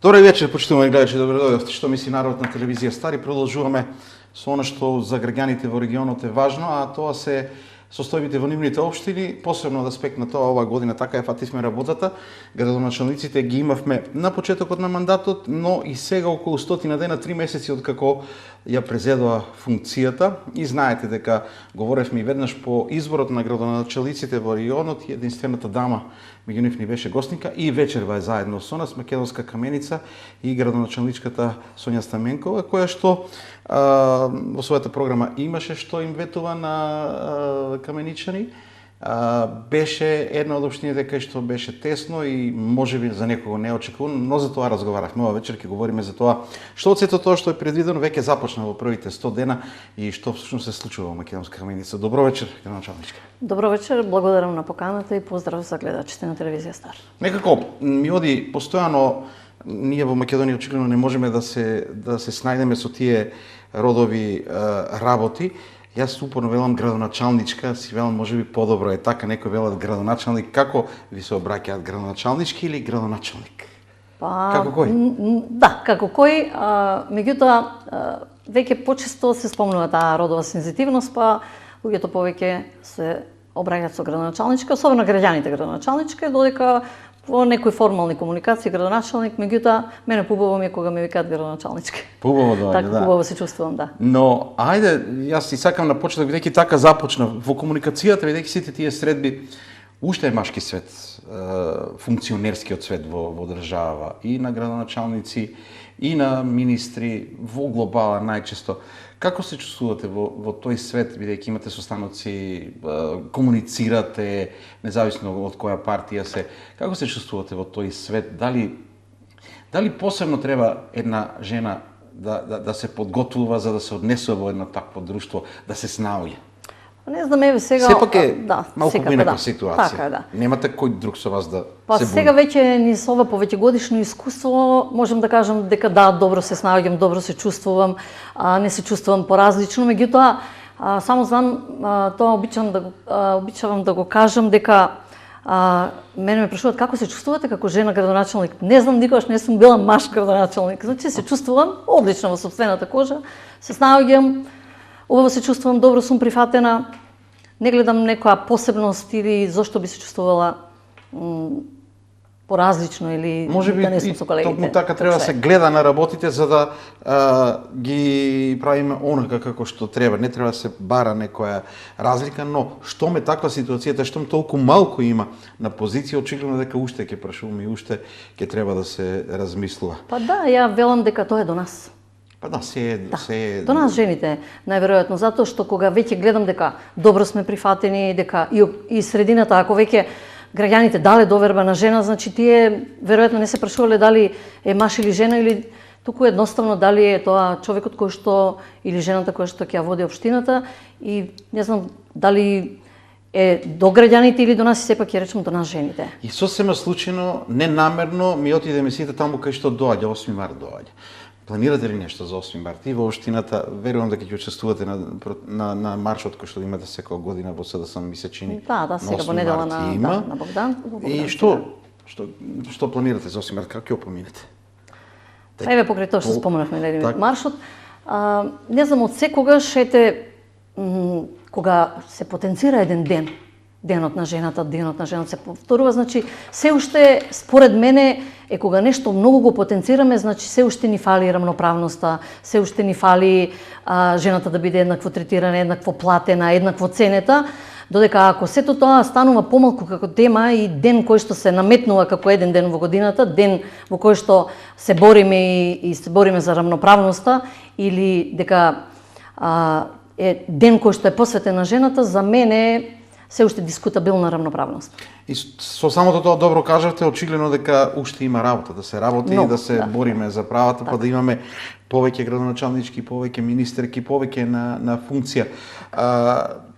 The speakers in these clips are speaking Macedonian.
Добар вечер, почитувани гледачи, добро дојдовте. Што мисли народот на телевизија Стари? Продолжуваме со она што за граѓаните во регионот е важно, а тоа се состојбите во нивните општини, посебно од аспект на тоа оваа година така е фативме работата. Градоначалниците ги имавме на почетокот на мандатот, но и сега околу 100 дена, 3 месеци откако ја презедоа функцијата. И знаете дека говоревме и веднаш по изборот на градоначалниците во регионот, единствената дама меѓу нив ни беше гостника и вечерва е заедно со нас македонска каменица и градоначалничката Сонја Стаменкова, која што во својата програма имаше што им ветува на каменичани. Беше една од општините кај што беше тесно и можеби за некого неочекувано, но за тоа разговаравме. Ова вечер ќе говориме за тоа што од сето тоа што е предвидено веќе започна во првите 100 дена и што всушност се случува во македонска каменица. Добро вечер, градоначалничка. Добро вечер, благодарам на поканата и поздрав за гледачите на телевизија Стар. Некако ми оди постојано, ние во Македонија очигледно не можеме да се снајдеме со тие родови работи. Јас упорно велам градоначалничка, си велам можеби подобро е така, некој велат градоначалник. Како ви се обраќаат, градоначалнички или градоначалник? Како кој? Да, како кој, меѓутоа веќе почесто се спомнува таа родова сензитивност, па луѓето повеќе се обраќаат со градоначалничка, особено граѓаните градоначалничка, додека во некои формални комуникации градоначалник, меѓутоа мене побаво ми е кога ме викаат градоначалничка. Побаво доаѓа, така, да. Побаво се чувствувам, да. Но ајде, јас и сакам на почеток, бидејќи така започна во комуникацијата, бидејќи сите тие средби уште е машки свет, функционерскиот свет во држава, и на градоначалници, и на министри, во глобала најчесто. Како се чувствувате во тој свет, бидејќи имате состаноци, комуницирате, независно од која партија се, како се чувствувате во тој свет? Дали посебно треба една жена да се подготвува за да се однесува во едно такво друштво, да се снаоѓа? Не знам, еве сега... Сепак е малку секако, поинаква ситуација. Така е, да. Немате кој друг со вас да Па се буни. сега веќе ни со ова повеќегодишно искуство можам да кажам дека да, добро се снаоѓам, добро се чувствувам, не се чувствувам поразлично, меѓутоа само знам, тоа обичавам да го кажам дека мене ме прашуваат како се чувствувате како жена градоначалник. Не знам, никогаш не сум била маж градоначалник. Значи се чувствувам одлично во сопствената кожа, се снаоѓам, убаво се чувствувам, добро сум прифатена, не гледам некоја посебност или зошто би се чувствувала поразлично или можеби да не сум со колегите. Токму така треба да се гледа на работите за да ги правиме онака како што треба. Не треба да се бара некоја разлика, но што ме таква ситуацијата, што толку малку има на позиција, очигледно дека уште ќе прашуваме и уште ќе треба да се размислува. Па да, ја велам дека тоа е до нас. Па да, се е... До нас жените, најверојатно, затоа што кога веќе гледам дека добро сме прифатени, дека и средината, ако веќе граѓаните дале доверба на жена, значи тие веројатно не се прашувале дали е маж или жена, или туку едноставно дали е тоа човекот кој што или жената која што ќе ја води општината, и не знам дали е до граѓаните или до нас, и сепак ќе речем до нас жените. И сосема случајно, ненамерно ми отиде мисията таму кај што доаѓа, 8 март доаѓа. Планирате ли нешто за 8 март и во општината? Верувам дека ќе учествувате на маршот кој што имате секоја година во СДСМ, ми се чини. Да, сега во недела на Богдан. И што планирате за 8 март? Како ќе опоминете? Еве покрај тоа што споменавме на маршот, не знам, од секогаш кога се потенцира еден ден, денот на жената се повторува, значи се уште според мене е кога нешто многу го потенцираме, значи се уште ни фали рамноправноста, се уште ни фали жената да биде еднакво третирана, еднакво платена, еднакво ценета, додека ако сето тоа станува помалку како тема и ден кој што се наметнува како еден ден во годината, ден во кој што се бориме и се бориме за рамноправноста, или дека е ден кој што е посветен на жената, за мене се уште дискутабилна рамноправност. И со самото тоа добро кажавте, очигледно дека уште има работа, да се работи и да се бориме за правата, па да имаме повеќе градоначалнички, повеќе министерки, повеќе на функција.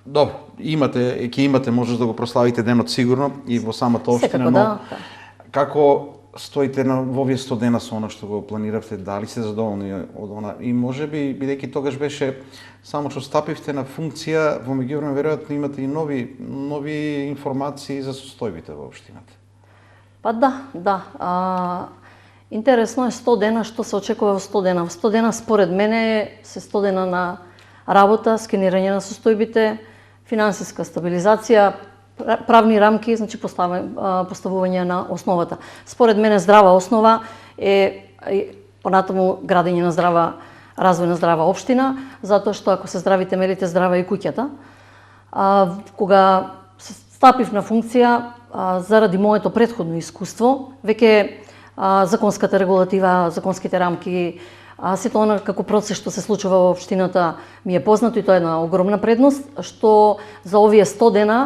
Добро, ќе имате можност да го прославите денот сигурно и во самата општина, но како стоите во овие 100 дена со она што го планиравте, дали се задоволни од она? И можеби, бидејќи тогаш беше само што стапивте на функција, во меѓувреме веројатно имате и нови информации за состојбите во општината. Па да. Интересно е 100 дена, што се очекува во 100 дена. Во 100 дена според мене се 100 дена на работа, скенирање на состојбите, финансиска стабилизација, правни рамки, значи поставување на основата. Според мене здрава основа е понатаму градење на здрава, развој на здрава општина, затоа што ако се здрави темелите, здрава и куќата. Кога стапив на функција, заради моето претходно искуство, веќе законската регулатива, законските рамки, сето она како процес што се случува во општината ми е познато и тоа е една огромна предност, што за овие 100 дена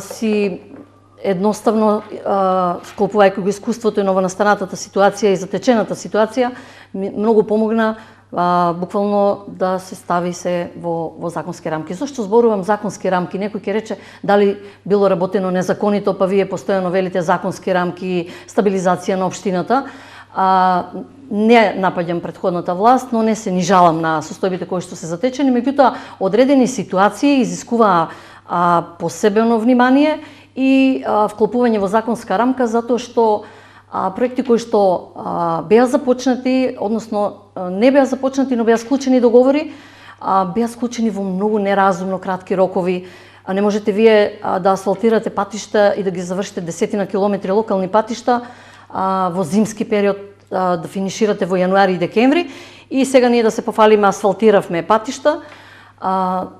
си едноставно, склопувајќи го искуството и новонастанатата ситуација и затечената ситуација, многу помогна буквално да се стави се во законски рамки. Зошто зборувам законски рамки? Некој ќе рече дали било работено незаконито, па вие постојано велите законски рамки, стабилизација на општината. Не напаѓам претходната власт, но не се ни жалам на состојбите кои што се затечени, меѓутоа одредени ситуации изискуваа посебено внимание и вклопување во законска рамка, затоа што проекти кои што беа започнати, односно не беа започнати, но беа склучени договори, беа склучени во многу неразумно кратки рокови. Не можете вие да асфалтирате патишта и да ги завршите 10 километри локални патишта во зимски период, да финиширате во јануари и декември, и сега ние да се пофалиме асфалтиравме патишта,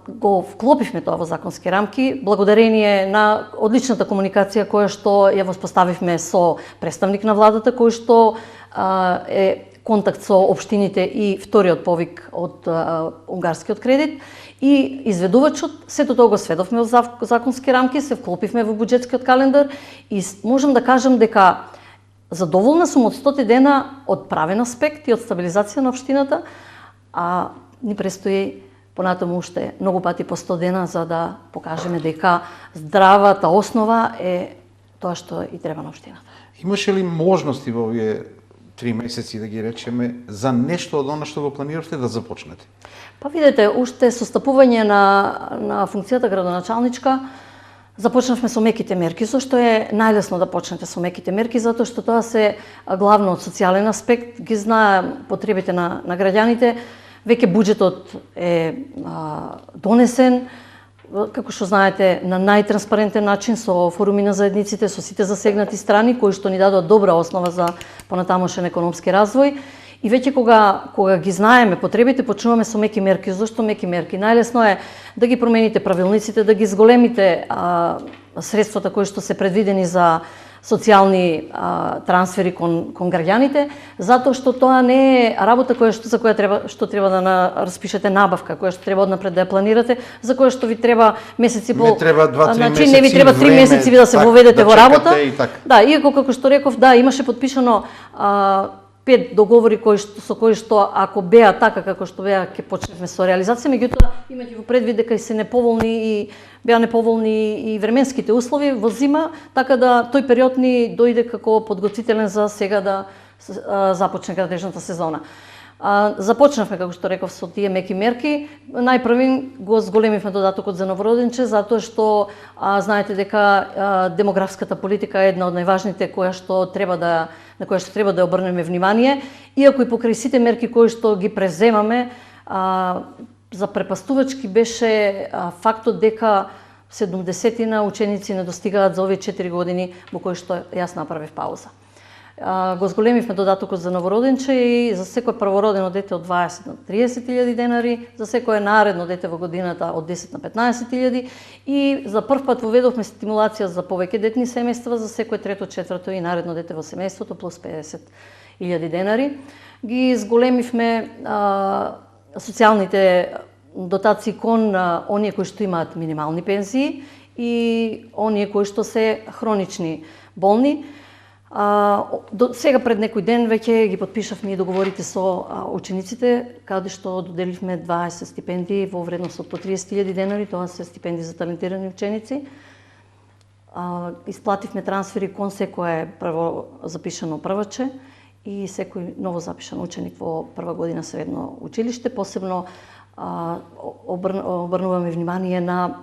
го вклопивме тоа во законски рамки, благодарение на одличната комуникација која што ја воспоставивме со представник на владата, кој што е контакт со општините и вториот повик од унгарскиот кредит, и изведувачот. Сето тоа го сведовме во законски рамки, се вклопивме во буџетскиот календар и можам да кажам дека задоволна сум од 100 дена од правен аспект и од стабилизација на општината, а ни престои понатаму уште многу пати по 100 дена за да покажеме дека здравата основа е тоа што и треба на општината. Имаше ли можности во овие 3 месеци, да ги речеме, за нешто од она што го планирате да започнете? Па видете, уште со стапување на функцијата градоначалничка, започнавме со меките мерки. Зошто е најлесно да почнете со меките мерки? Затоа што тоа се главно од социјален аспект, ги знае потребите на граѓаните. Веќе буџетот е донесен, како што знаете, на најтранспарентен начин, со форуми на заедниците, со сите засегнати страни, кои што ни дадоа добра основа за понатамошен економски развој. И веќе кога ги знаеме потребите, почнуваме со меки мерки. Зошто меки мерки? Најлесно е да ги промените правилниците, да ги зголемите средствата кои што се предвидени за социјални трансфери кон граѓаните, затоа што тоа не е работа за која треба да распишете набавка, која што треба однапред да ја планирате, за која што ви треба месеци пол. Не треба 2-3 месеци. Не ви треба 3 месеци ви да се воведете во работа. Да, иако како што реков, да, имаше подпишано 5 договори со кои што ако беа така како што беа, ќе почнеме со реализација, меѓутоа имајќи во предвид дека се неповолни и беа неповолни и временските услови во зима, така да тој период ни дојде како подготвителен за сега да започне градежната сезона. Започнавме, како што реков, со тие меки мерки. Најпрви го зголемивме додатокот за новороденче, затоа што знаете дека демографската политика е една од најважните на која што треба да обрнеме внимание. Иако и покрај сите мерки кои што ги преземаме, за препастувачки беше фактот дека 70 ученици не достигаат за овие 4 години во кои што јас направив пауза. Го зголемивме додатокот за новороденче и за секој првородено дете од 20 на 30.000 денари, за секој наредно дете во годината од 10 на 15.000 и за прв пат воведовме стимулација за повеќе детни семејства за секој трето, четврто и наредно дете во семејството плюс 50.000 денари. Ги зголемивме социјалните дотации кон оние кои што имаат минимални пензии и оние кои што се хронични болни. Сега пред некој ден веќе ги подпишавме и договорите со учениците, каде што доделивме 20 стипендии во вредност од по 30.000 денари, тоа се стипендии за талентирани ученици. Исплативме трансфери кон секое прво запишано прваче и секој ново запишан ученик во прва година средно училиште. Посебно обрнуваме внимание на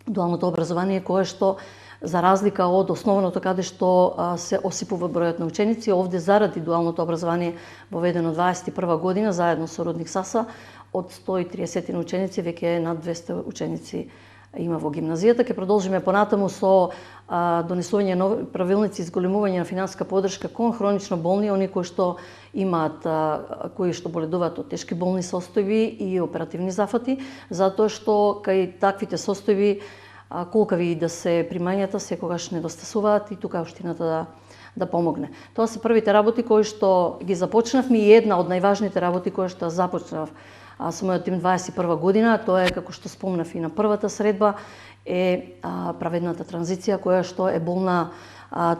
дуалното образование, кое што За разлика од основното каде што се осипува бројот на ученици, овде заради дуалното образование воведено 21 година заедно со Рудник Саса, од 130 ученици веќе над 200 ученици има во гимназијата. Ке продолжиме понатаму со донесување нови правилници, изголемување на финансиска поддршка кон хронично болни, они кои што имаат, кои што боледуваат од тешки болни состојби и оперативни зафати, затоа што кај таквите состојби колкави да се примањата секогаш недостасуваат и тука општината да помогне. Тоа се првите работи кои што ги започнавме и една од најважните работи кои што започнав со мојот тим 21 година, тоа е, како што спомнав и на првата средба, е праведната транзиција, која што е болна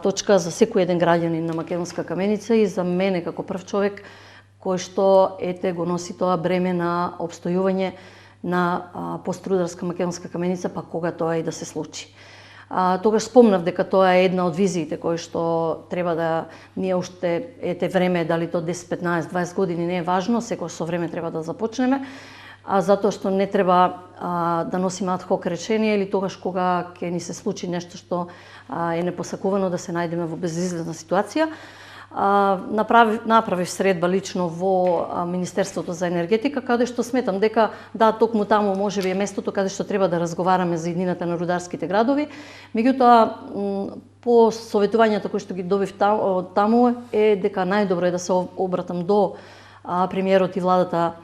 точка за секој еден граѓанин на Македонска Каменица и за мене како прв човек кој што го носи тоа бреме на обстојување на пострударска Македонска Каменица, па кога тоа и да се случи. Тогаш спомнав дека тоа е една од визиите кои што треба да ние уште време, дали то 10, 15, 20 години не е важно, секогаш со време треба да започнеме, затоа што не треба да носиме ад хок решение или тогаш кога ќе ни се случи нешто што е непосакувано да се најдеме во безизлезна ситуација. Направив средба лично во Министерството за енергетика, каде што сметам дека токму таму можеби е местото каде што треба да разговараме за иднината на рударските градови. Меѓутоа, по советувањата кои што ги добив таму е дека најдобро е да се обратам до премиерот и владата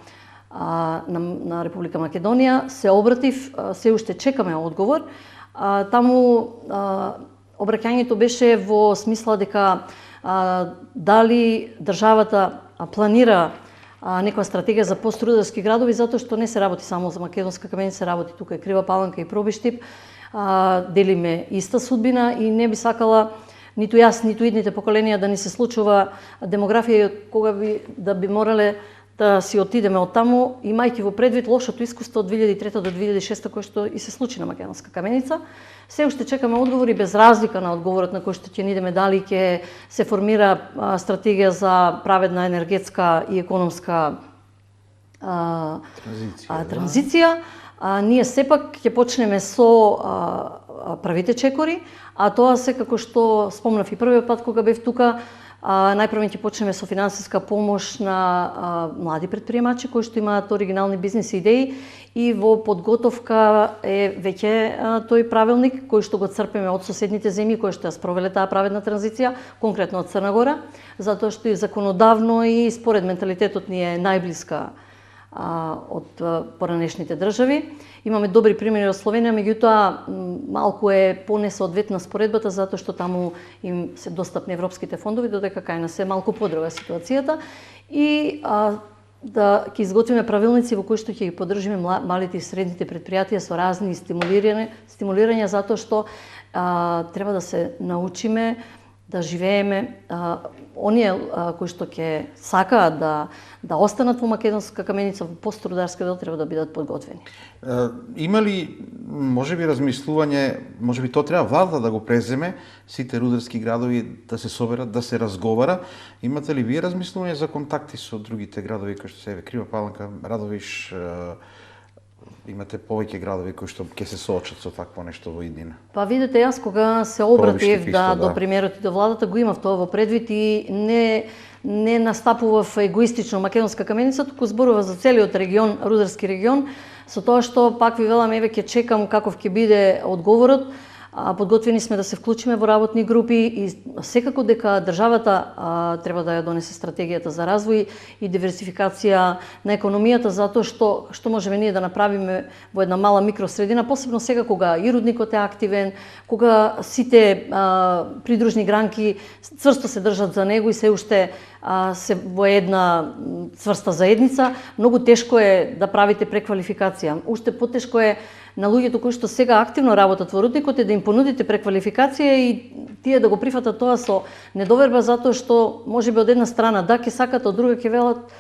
на Република Македонија. Се обратив, се уште чекаме одговор. Таму обраќањето беше во смисла дека дали државата планира некоја стратегија за пострударски градови, затоа што не се работи само за Македонска Каменица, се работи тука и Крива Паланка и Пробиштип, делиме иста судбина и не би сакала ниту јас, ниту идните поколенија да ни се случува демографија кога би морале да си отидеме од таму, имајќи во предвид лошото искуство од 2003 до 2006 кој што и се случи на Македонска Каменица. Се уште чекаме одговори без разлика на одговорот на кој што ќе ни идеме, дали ќе се формира стратегија за праведна енергетска и економска транзиција. Ние сепак ќе почнеме со првите чекори, а тоа се, како што спомнав и првиот пат кога бев тука, најпрво ќе почнеме со финансиска помош на млади предприемачи кои што имаат оригинални бизнес идеи и во подготовка е веќе тој правилник кој што го црпиме од соседните земји кои што ја спровеле таа праведна транзиција, конкретно од Црна Гора, затоа што и законодавно и според менталитетот ни е најблиска од поранешните држави. Имаме добри примери од Словенија, меѓутоа малку е понесоодветна споредбата затоа што таму им се достапни европските фондови, додека кај нас е малку подрога ситуацијата и да ќе изготвиме правилници во кои што ќе ги поддржиме малите и средните предпријатија со разни стимулирања затоа што треба да се научиме да живееме, оние кои што ќе сакаат да останат во Македонска Каменица, во пострударска дел, треба да бидат подготвени. Има ли, можеби, размислување, можеби тоа треба владата да го преземе, сите рударски градови да се соберат, да се разговара. Имате ли вие размислување за контакти со другите градови кои што се Крива Паланка, Радовиш, имате повеќе градови кои што ќе се соочат со такво нешто во иднина? Па видите, јас кога се обратив до премиерот и до владата, го имав тоа во предвид и не настапував егоистично Македонска Каменица, туку зборува за целиот регион, рударски регион, со тоа што пак ви велам, еве ќе чекам каков ќе биде одговорот. Подготвени сме да се вклучиме во работни групи и секако дека државата треба да ја донесе стратегијата за развој и диверсификација на економијата, затоа што можеме ние да направиме во една мала микросредина, посебно сега кога и рудникот е активен, кога сите придружни гранки цврсто се држат за него и се уште се во една цврста заедница, многу тешко е да правите преквалификација. Уште потешко е на луѓето кои што сега активно работат во рудникот е да им понудите преквалификација и тие да го прифатат тоа со недоверба затоа што можеби од една страна ќе сакат, од друга ќе велат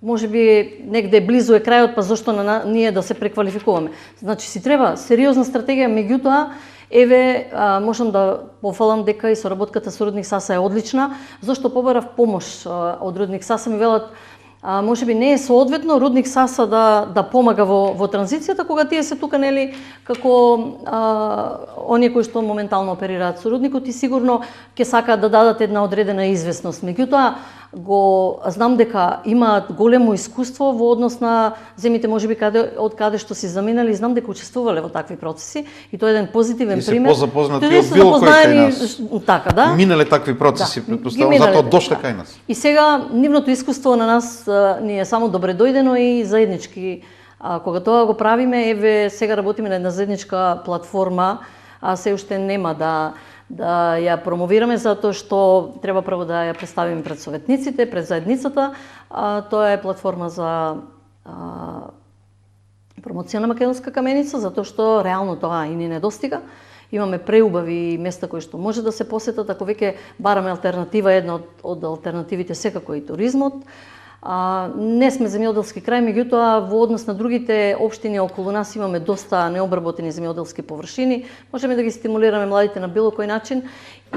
можеби негде близу е крајот, па зошто ние да се преквалификуваме. Значи си треба сериозна стратегија, меѓутоа еве можам да пофалам дека и соработката со Рудник Саса е одлична. Зошто побарав помош од Рудник Саса, ми велат можеби не е соодветно Рудник Саса да помага во транзицијата, кога тие се тука, нели, како оние кои што моментално оперираат со рудникот и сигурно ќе сакаат да дадат една одредена известност. Меѓутоа, знам дека имаат големо искуство во однос на земите, можеби од каде што си заминали, знам дека учествувале во такви процеси и тоа е еден позитивен пример. И се позапознати од било кој кај нас. Така, да. Минале такви процеси, претпоставувам, затоа дошле кај нас. И сега нивното искуство на нас ни е само добре дојдено и заеднички. Кога тоа го правиме, еве сега работиме на една заедничка платформа, а се уште нема да ја промовираме, затоа што треба прво да ја представиме пред советниците, пред заедницата. Тоа е платформа за промоција на македонска каменица, затоа што реално тоа и ни недостига. Имаме преубави места кои што може да се посетат, ако веќе бараме алтернатива, една од алтернативите секако и туризмот. Не сме земјоделски крај, меѓутоа во однос на другите општини околу нас имаме доста необработени земјоделски површини. Можеме да ги стимулираме младите на било кој начин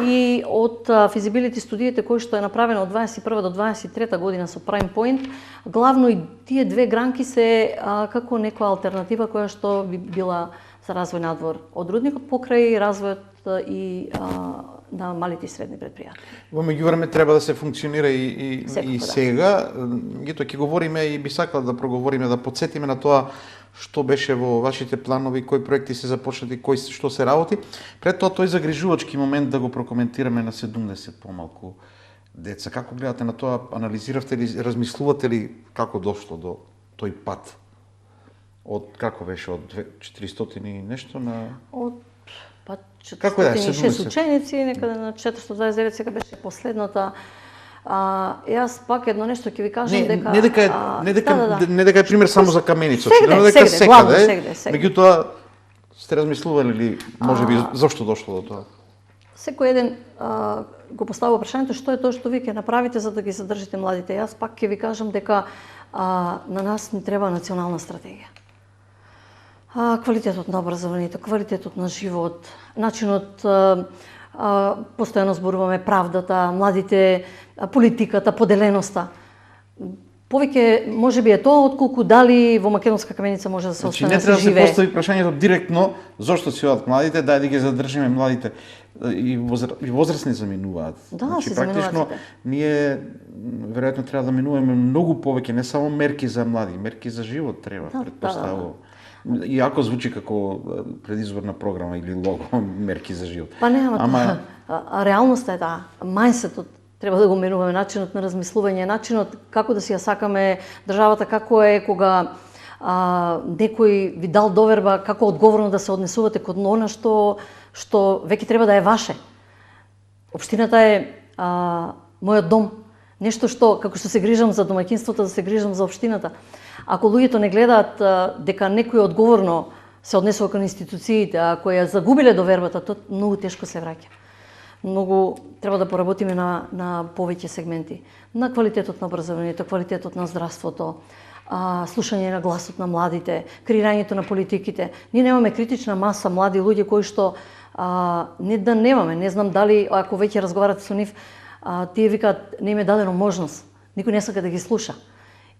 и од физибилити студиите кои што е направена од 21 до 23 година со Prime Point, главно и тие две гранки се како некоја алтернатива која што би била за развој надвор од рудникот покрај развојот и на малите и средни предпријатија. Во меѓувреме треба да се функционира и сега. Гито ќе говориме и би сакала да проговориме, да потсетиме на тоа што беше во вашите планови, кои проекти се започнати, кои што се работи. Пред тоа тој загрижувачки момент да го прокоментираме на 70 помалку деца. Како гледате на тоа? Анализиравте ли, размислувате ли како дошло до тој пат? Од како беше од 400 и нешто на Па 406 ученици, некаде на 429 сега беше последната. Јас пак едно нешто ќе ви кажам дека не дека е пример само за каменицот, но дека секаде. Меѓутоа сте размислували ли можеби зошто дошло до тоа? Секој еден го поставува прашањето што е тоа што ви ќе направите за да ги задржите младите. Јас пак ќе ви кажам дека на нас ни треба национална стратегија. Квалитетот на образованието, квалитетот на живот, начинот, постојано зборуваме правдата, младите, политиката, поделеноста. Повеќе можеби е тоа отколку дали во македонска каменица може да се остане да се живее. Не треба да се постави прашањето директно зошто си одат младите, дај да ги задржиме младите и возрастни заминуваат. Да, значи практично ние веројатно треба да минуваме многу повеќе, не само мерки за млади, мерки за живот треба, претпоставувам. Иако звучи како предизборна програма или лого, мерки за живот. Па не, реалноста е таа. Мајндсетот треба да го менуваме, начинот на размислување, начинот како да си ја сакаме државата, како е кога некој ви дал доверба, како одговорно да се однесувате кон она што веќе треба да е ваше. Општината е мојот дом. Нешто што, како што се грижам за домаќинството, да се грижам за општината. Ако луѓето не гледаат дека некој одговорно се однесува кон институциите, ако ја загубиле довербата, тоа многу тешко се враќа. Многу треба да поработиме на повеќе сегменти. На квалитетот на образованието, квалитетот на здравството, слушање на гласот на младите, креирањето на политиките. Ние немаме критична маса млади луѓе кои што не да немаме, не знам дали ако веќе разговарате со нив, тие викаат не им е дадено можност. Никој не сака да ги слуша.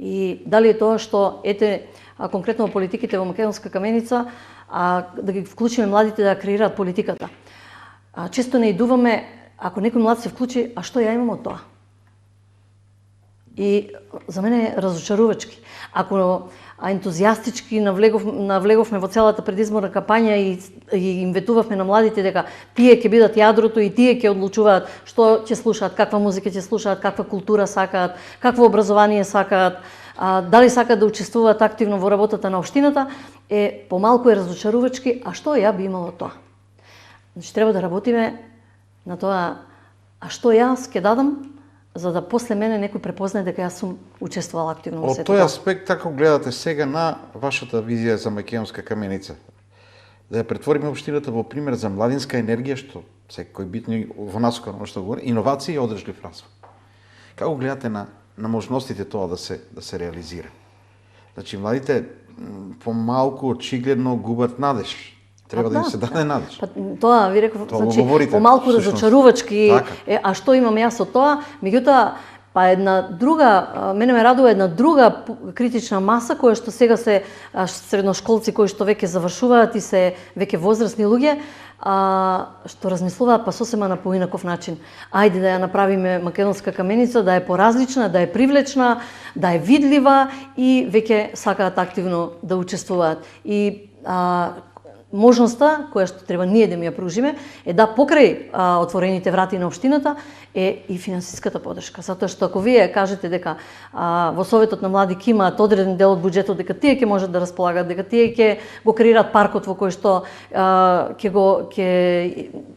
И дали е тоа што конкретно политиките во македонска каменица да ги вклучиме младите да креираат политиката. Често не идуваме ако некој млад се вклучи, а што ја имам од тоа? И за мене е разочарувачки. Ако ентузијастички навлеговме во целата предизборна кампања и им ветувавме на младите дека тие ќе бидат јадрото и тие ќе одлучуваат што ќе слушаат, каква музика ќе слушаат, каква култура сакаат, какво образование сакаат, дали сакаат да учествуваат активно во работата на општината, помалку е разочарувачки, а што ја би имало тоа? Значи треба да работиме на тоа, а што јас ќе дадам за да после мене некој препознае дека јас сум учествувал активно во сето тоа. Од тој аспект, како гледате сега на вашата визија за македонска каменица? Да ја претвориме општината во пример за младинска енергија, што секој битни во насока на што говори, иновации и одржлив развој. Како гледате на можностите тоа да се реализира? Значи, младите помалку очигледно губат надеж. Треба да им се даде надеж. Тоа ви реков, значи помалку разочарувачки, а што имам јас од тоа, меѓутоа Па една друга, мене ме радува една друга критична маса која што сега се средношколци кои што веќе завршуваат и се веќе возрастни луѓе, што размислуваат па сосема на поинаков начин. Ајде да ја направиме македонска каменица, да е поразлична, да е привлечна, да е видлива и веќе сакаат активно да учествуваат. И можноста која што треба ние да ми ја пружиме е да покрај отворените врати на општината е и финансиската поддршка. Затоа што ако вие кажете дека во Советот на млади ќе имаат одреден дел од буџетот, дека тие ќе можат да располагаат, дека тие ќе го креираат паркот во кој што ќе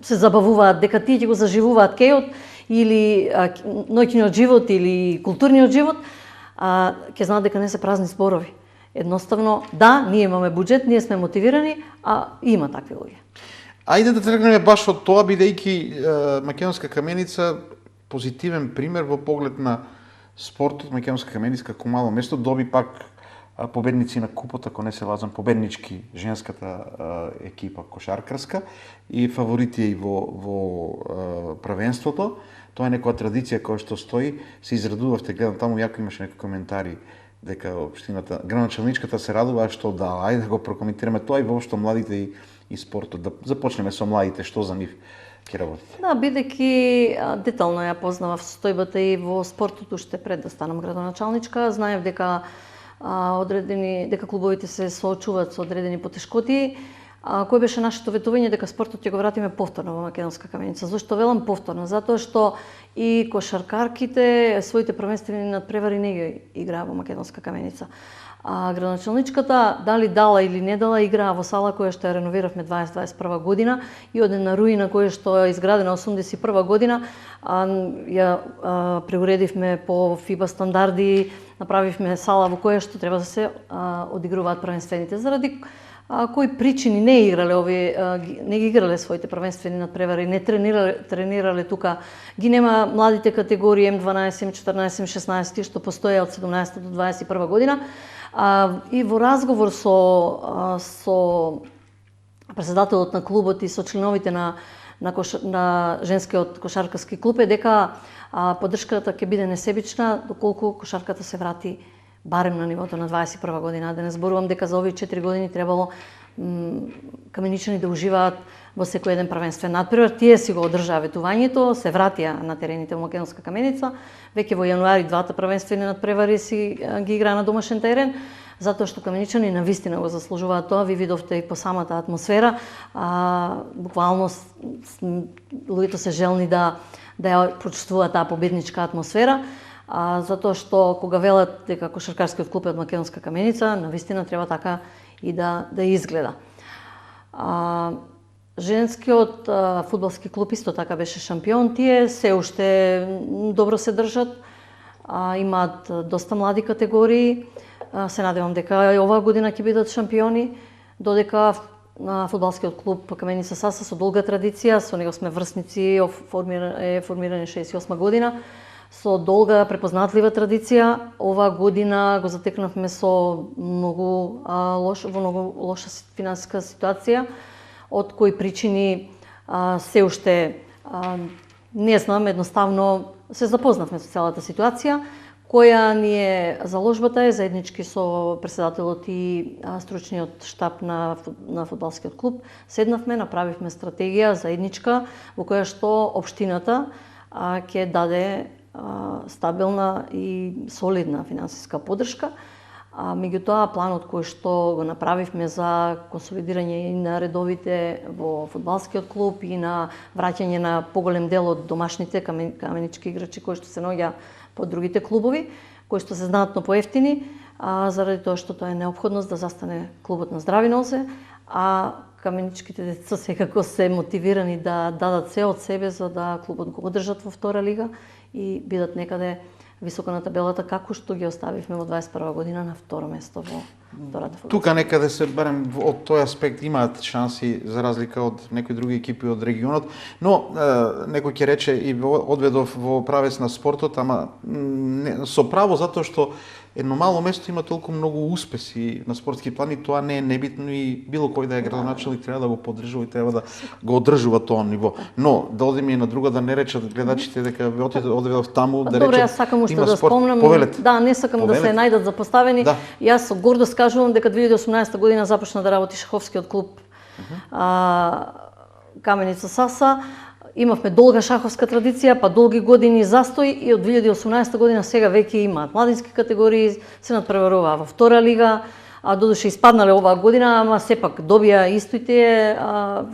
се забавуваат, дека тие ќе го заживуваат кејот или ноќниот живот или културниот живот, ќе знаат дека не се празни зборови. Едноставно, да, ние имаме буџет, ние сме мотивирани, има такви луѓе. Ајде да тргнеме баш од тоа, бидејќи македонска каменица позитивен пример во поглед на спортот. Македонска каменица како мало место доби пак победници на купот, ако не се лазам, победнички женската екипа кошаркарска и фаворити и во првенството. Тоа е некоја традиција која што стои. Се израдувавте, гледам таму, јако имаше некои коментари дека општината, градоначалничката се радува што да, ајде да го прокоментираме тоа и воопшто младите и спортот. Да започнеме со младите, што за нив ќе работите? Да, бидејќи детално ја познавав состојбата и во спортот уште пред да станам градоначалничка, знаев дека дека клубовите се соочуваат со одредени потешкоти. Кој беше нашето ветување дека спортот ќе го вратиме повторно во македонска каменица? Зошто велам повторно? Затоа што и кошаркарките своите првенствени надпревари не ги играа во македонска каменица. Градоначалничката дали дала или не дала играа во сала која што ја реновиравме 2021 година и од една руина која што е изградена 81 година, ја преуредивме по ФИБА стандарди, направивме сала во која што треба да се одигруваат првенствените. Заради кои причини не ги играле своите првенствени надпревари, не тренирале тука. Ги нема младите категории М12, М14, М16 што постоја од 17 до 21 година. И во разговор со претседателот на клубот и со членовите на женскиот кошаркарски клуб е дека поддршката ќе биде несебична доколку кошарката се врати барем на нивото на 21 година. Да не зборувам дека за овие 4 години требало каменичани да уживаат во секој еден првенствен надпревар. Тие си го одржаа ветувањето, се вратија на терените во македонска каменица. Веќе во јануари двата првенствени надпревари си ги играа на домашен терен, затоа што каменичани навистина го заслужуваат тоа. Ви видовте и по самата атмосфера. Буквално луѓето се желни да ја почувствуваат таа победничка атмосфера. Затоа што кога велат дека кошаркарскиот клуб е од македонска каменица, навистина треба така и да изгледа. Женскиот фудбалски клуб исто така беше шампион. Тие се уште добро се држат, имаат доста млади категории. Се надевам дека и оваа година ќе бидат шампиони, додека фудбалскиот клуб Каменица Саса со долга традиција, со него сме врсници, е формиран 68 година, со долга препознатлива традиција. Оваа година го затекнавме со многу лоша финансиска ситуација, од кои причини се уште не знам, едноставно се запознавме со целата ситуација, која ни е заложбата е заеднички со претседателот и стручниот штаб на фудбалскиот клуб. Седнавме, направивме стратегија заедничка во која што општината ќе даде стабилна и солидна финансиска поддршка. Меѓутоа, планот кој што го направивме за консолидирање и на редовите во фудбалскиот клуб и на враќање на поголем дел од домашните каменички играчи кои што се наоѓа по другите клубови, кои што се знатно поевтини, заради тоа што тоа е неопходност да застане клубот на здрави нозе, а каменичките деца секако се мотивирани да дадат се од себе за да клубот го одржат во втора лига и бидат некаде високо на табелата, како што ги оставивме во 21 година на второ место во втората формација. Тука некаде се барем од тој аспект имаат шанси за разлика од некои други екипи од регионот, но некој ќе рече и одведов во правец на спортот, ама со право затоа што едно мало место има толку многу успеси на спортски план и тоа не е небитно и било кој да е градоначелник треба да го поддржува и треба да го одржува тоа ниво. Но да одиме и на друга да не речат гледачите дека одведов таму да речат. Добро, јас сакам уште да спомнам. Да, не сакам да се најдат запоставени. Да. Јас со гордост кажувам дека 2018 година започна да работи шаховскиот клуб Каменица Саса. Имавме долга шаховска традиција, па долги години застој и од 2018 година сега веќе имаат младински категории, се надпреваруваа во втора лига, додуше испаднале оваа година, ама сепак добија исто и тие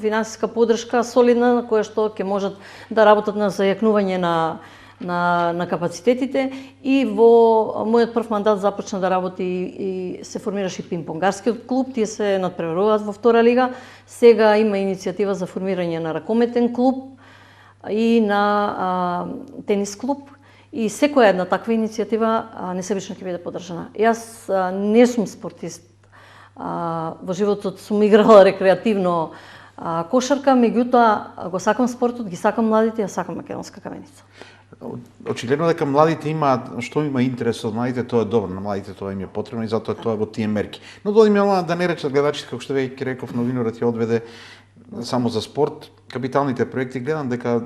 финансиска поддршка солидна на која што ќе можат да работат на зајакнување на капацитетите и во мојот прв мандат започна да работи и се формираше пинг-понгарскиот клуб, тие се надпреваруваат во втора лига. Сега има иницијатива за формирање на ракометен клуб и на тенис клуб и секоја една таква иницијатива несебично ќе биде поддржана. Јас не сум спортист, во животот сум играла рекреативно кошарка, меѓутоа го сакам спортот, ги сакам младите, ја сакам Македонска Каменица. Очигледно дека младите имаат, што има интерес од младите, тоа е добро, на младите тоа им е потребно и затоа тоа во тие мерки. Но додиме да не речат гледачите, како што веќе реков, новинарот ја одведе само за спорт, капиталните проекти, гледам дека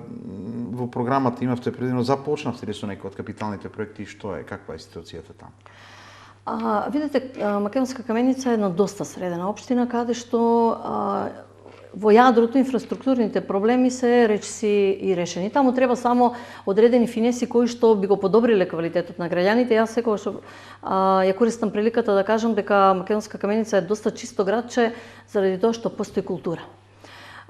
во програмата имавте предвидено, започнавте ли со некои од капиталните проекти и што е, каква е ситуацијата таму? Видите, Македонска Каменица е една доста средена општина, каде што во јадрото инфраструктурните проблеми се речиси и решени. Таму треба само одредени финеси кои што би го подобриле квалитетот на граѓаните. Јас секогаш ја користам приликата да кажам дека Македонска Каменица е доста чисто градче заради тоа што постои култура.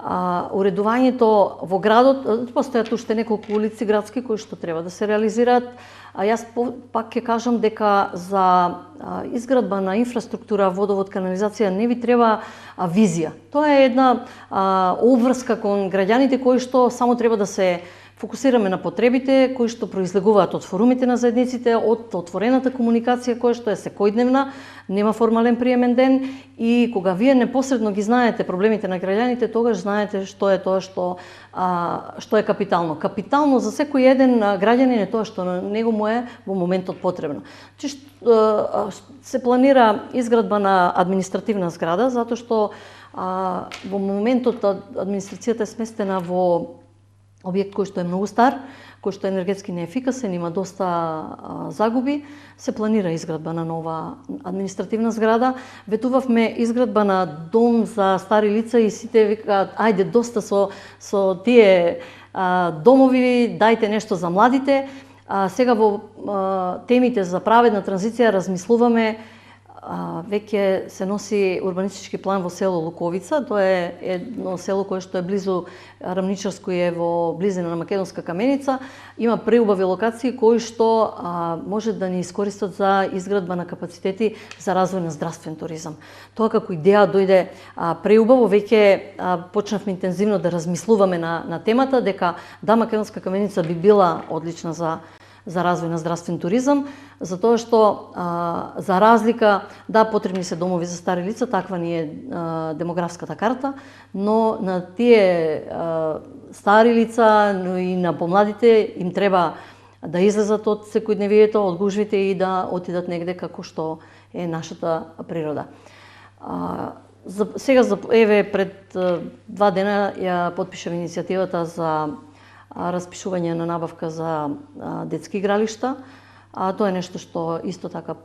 Уредувањето во градот, постојат уште неколку улици градски кои што треба да се реализираат, а јас пак ќе кажам дека за изградба на инфраструктура, водовод, канализација не ви треба визија. Тоа е една обврска кон граѓаните кои што само треба да се фокусираме на потребите кои што произлегуваат од форумите на заедниците, од отворената комуникација која што е секојдневна, нема формален приемен ден и кога вие непосредно ги знаете проблемите на граѓаните, тогаш знаете што е тоа што е капитално. Капитално за секој еден граѓанин е тоа што на него му е во моментот потребно. Се планира изградба на административна зграда затоа што во моментот администрацијата е сместена во објект кој што е многу стар, кој што е енергетски неефикасен, има доста загуби, се планира изградба на нова административна зграда. Ветувавме изградба на дом за стари лица и сите викаат, ајде доста со тие домови, дајте нешто за младите. Сега во темите за праведна транзиција размислуваме, веќе се носи урбанистички план во село Луковица. Тоа е едно село кое што е близу Рамничарско и е во близина на Македонска Каменица. Има преубави локации кои што може да ни искористат за изградба на капацитети за развој на здравствен туризам. Тоа како идеја дојде преубаво, веќе почнавме интензивно да размислуваме на темата дека да, Македонска Каменица би била одлична за развој на здравствен туризам, затоа што за разлика, да, потребни се домови за стари лица, таква ни е демографската карта, но на тие стари лица, но и на помладите им треба да излезат од секојдневието, од гужвите и да отидат негде како што е нашата природа. Сега, еве, пред 2 дена ја подпишав иницијативата за распишување на набавка за детски игралишта. Тоа е нешто што исто така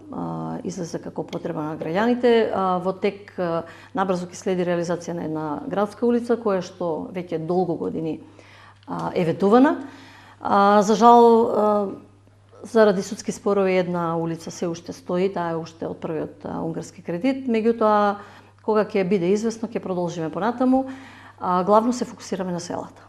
излезе како потреба на граѓаните. Во тек набрзо ќе следи реализација на една градска улица која што веќе долго години е ветувана. За жал, заради судски спорови една улица се уште стои, таа е уште од првиот унгарски кредит, меѓутоа кога ќе биде известно ќе продолжиме понатаму. Главно се фокусираме на селата.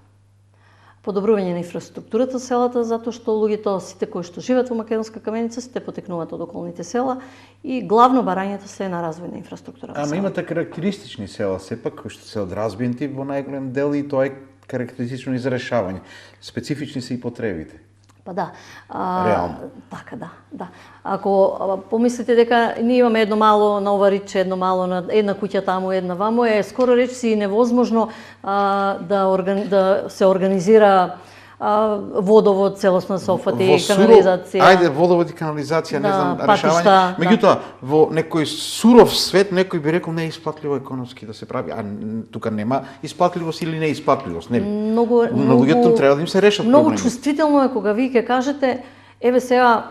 Подобрување на инфраструктурата на селата, затоа што луѓето, сите кои што живеат во Македонска Каменица, сите потекнуваат од околните села и главно барањето се на развој на инфраструктурата. Ама имате карактеристични села сепак кои што се од разбиенти во најголем дел и тоа е карактеристично и за решавање. Специфични се и потребите. Па да. Реално. Така, да. Ако помислите дека ние имаме едно мало на Овариче, едно мало на една куќа таму, една вамо, е скоро речиси невозможно да се организира водовод, целосно се опфати, канализација. Ајде, водовод и канализација, не знам, решавање. Патишта, Меѓутоа, во некој суров свет, некој би рекол не е исплатливо економски да се прави, а тука нема исплатливост или неисплатливост, нели? Многу луѓето треба да им се решат проблеми. Многу чувствително е кога вие ќе кажете, еве сега,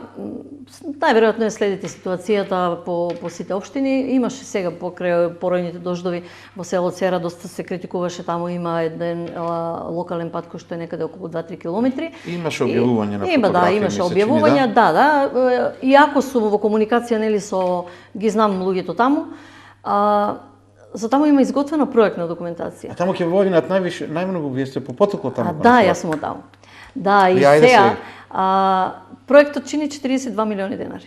најверојатно е следите ситуацијата по сите општини. Имаше сега покрај поројните дождови во село Цера, доста се критикуваше, таму има еден локален пат кој што е некаде околу 2-3 километри. Имаше објавување на фотографија. Да, имаше објавувања, да. Иако сум во комуникација, нели, ги знам луѓето таму, за таму има изготвена проектна документација. А таму ќе водинат најмногу, вие сте по потокло таму. Да, јас сум од таму. Да, и сега проектот чини 42 милиони денари.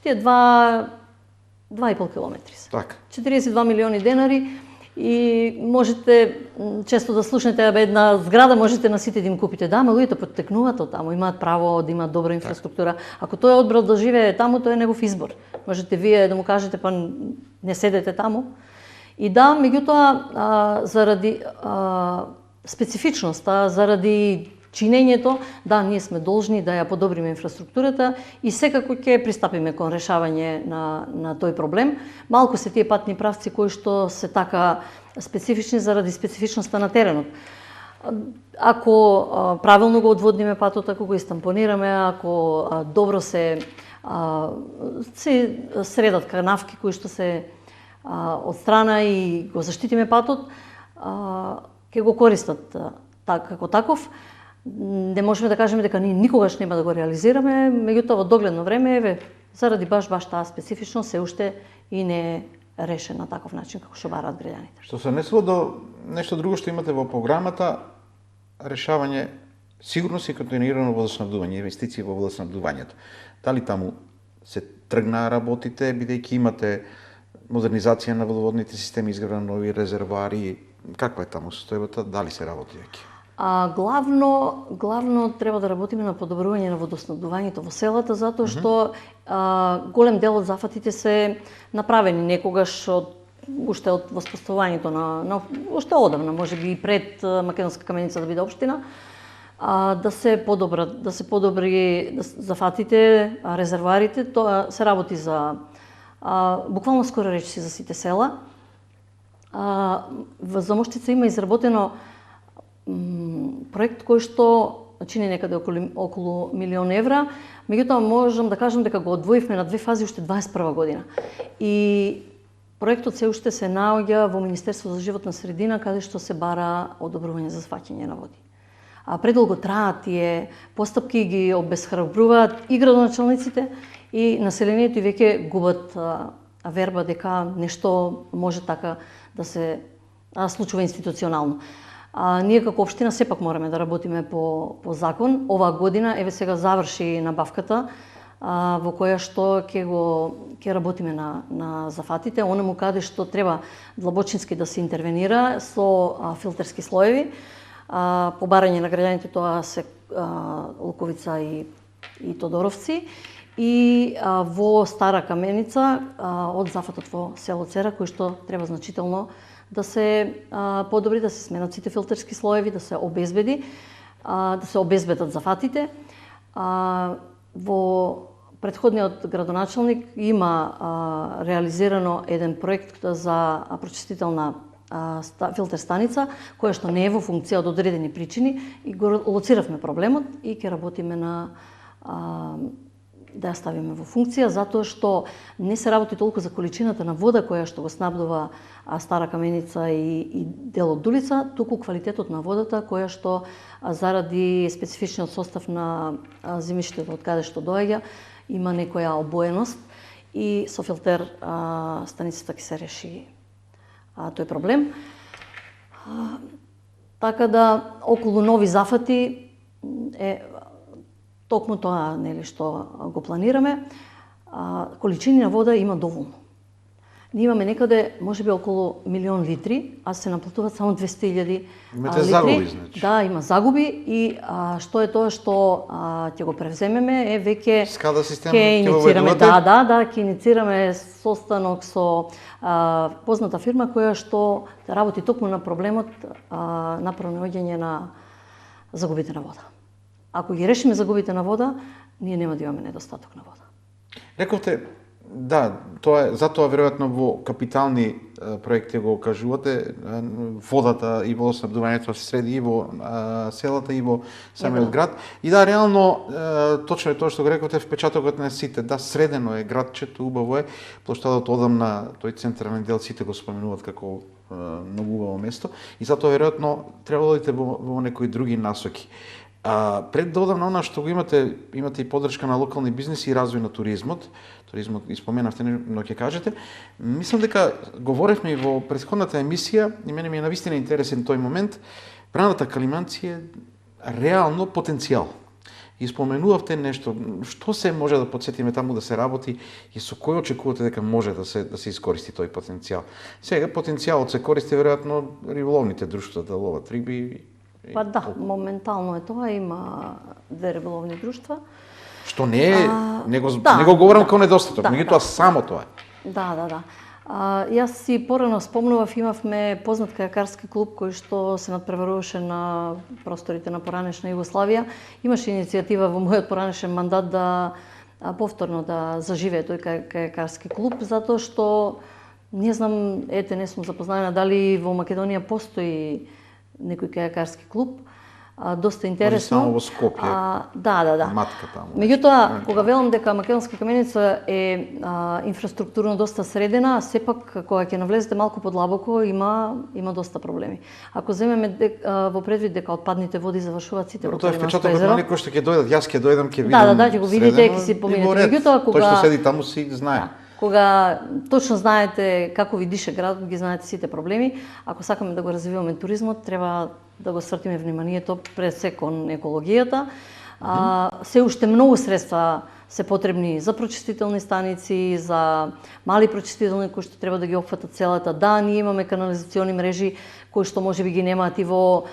Тие 2,5 километри се. Така. 42 милиони денари и можете често да слушнете една зграда, можете на сите да им купите. Да, ама луѓето поттекнуваат од таму, имаат право да имаат добра инфраструктура. Ако тој е одбрал да живее таму, тој е негов избор. Можете вие да му кажете па не седете таму. И да, меѓутоа заради специфичноста, заради чинењето, да, ние сме должни да ја подобриме инфраструктурата и секако ќе пристапиме кон решавање на тој проблем. Малку се тие патни правци кои што се така специфични заради специфичноста на теренот. Ако правилно го одводниме патот, ако го истампонираме, ако добро се средат канавки кои што се од страна и го заштитиме патот, ќе го користат како таков. Не можеме да кажеме дека ние никогаш нема да го реализираме, меѓутоа во догледно време, еве, заради баш таа специфичност се уште и не е решен на таков начин како што бараат граѓаните. Што се однесува до нешто друго што имате во програмата, решавање сигурност и континуирано водоснабдување, инвестиции во водоснабдувањето. Дали таму се тргнаа работите, бидејќи имате модернизација на водоводните системи, изградба на нови резервоари, каква е таму состојбата, дали се работи веќе? Главно треба да работиме на подобрување на водоснабдувањето во селата, затоа што голем дел од зафатите се направени некогаш уште од воспоставувањето на уште одамна, можеби и пред Македонска каменица да биде општина, да се подобри зафатите, резервоарите, тоа се работи за буквално скоро речиси за сите села. За Моштица има изработено проект кој што чини некаде околу милион евра, меѓутоа можам да кажам дека го одвоивме на две фази уште 21 година. И проектот се уште се наоѓа во Министерство за животна средина, каде што се бара одобрување за сваќање на води. Предолго траат тие постапки, ги обесхрабруваат и градоначалниците и населението, и веќе губат верба дека нешто може така да се случува институционално. Ние како општина сепак мораме да работиме по закон. Оваа година, еве сега заврши набавката, во која што ќе работиме на зафатите, онему каде што треба длабочински да се интервенира со филтерски слоеви. По барање на граѓаните тоа се Луковица и Тодоровци. И во Стара Каменица од зафатот во село Цера, кој што треба значително да се подобри, да се сменат сите филтерски слоеви, да се обезбедат зафатите. Во претходниот градоначалник има реализирано еден проект за прочистителна филтер станица, која што не е во функција од одредени причини, и го лоциравме проблемот и ќе работиме на да ја ставиме во функција, затоа што не се работи толку за количината на вода која што го снабдува Стара Каменица и дел од Дулица, туку квалитетот на водата која што заради специфичниот состав на земјиштето од каде што доаѓа има некоја обоеност и со филтер станицата ќе се реши тој проблем. Така да околу нови зафати е токму тоа, нели, што го планираме. Количини на вода има доволно. ние имаме некаде можеби околу 1.000.000 литри, а се наплатуваат само 200.000 Имате литри. загуби, значи. Да, има загуби и што е тоа што ќе го превземеме е веќе Скада систем ќе ќе го иницираме, введувате? ќе иницираме состанок со позната фирма која што работи токму на проблемот на пронаоѓање на загубите на вода. Ако ги решиме загубите на вода, ние нема да имаме недостаток на вода. Рековте, да, тоа е, затоа веројатно во капитални проекти го кажувате, водата и водоснабдувањето се среди и во селата и во самиот град. И да, реално, точно е тоа што го рековте, впечатокот на сите, да, средено е градчето, убаво е, плоштадот одамна, тој централен дел, сите го споменуваат како многу убаво место, и затоа веројатно треба да одите во некои други насоки. Пред да одам на она што го имате и поддршка на локални бизнеси и развој на туризмот и споменавте, но ќе кажете, мислам дека говоревме и во претходната емисија, и мене ми е навистина интересен тој момент, Браната Калиманци е реално потенцијал. И споменувавте нешто, што се може да подсетиме таму да се работи и со кој очекувате дека може да се искористи тој потенцијал. Сега потенцијалот се користи веројатно риболовните друштва да ловат риби. Па да, моментално е тоа, има 2 риболовни друштва. Што не е, не го говорам како недостаток, меѓутоа само тоа е. Да. Јас си порано спомнував, имавме познат кајакарски клуб кој што се надпреваруваше на просторите на поранешна Југославија. Имаше иницијатива во мојот поранешен мандат да повторно да заживее тој кајакарски клуб, затоа што не знам, не сум запознаена дали во Македонија постои некој кајакарски клуб, доста интересно. Само во Скопје. Да. Матка таму. Меѓутоа, кога велам дека Македонска каменица е инфраструктурно доста средена, сепак кога ќе навлезете малку подлабоко има доста проблеми. Ако земеме во предвид дека отпадните води завршуваат сите во Калиманско езеро. Тоа е впечатокот кој што ќе дојдат, јас ќе дојдам, ќе видам. Да, ќе го видите, ќе си поминете. Меѓутоа, тој што седи таму си знае. Кога точно знаете како ви дише градот, ги знаете сите проблеми, ако сакаме да го развиваме туризмот, треба да го свртиме вниманието пред се кон екологијата. Се уште многу средства се потребни за прочистителни станици, за мали прочистителни кои што треба да ги опфатат целата. Да, ние имаме канализациони мрежи кои што можеби ги немаат и во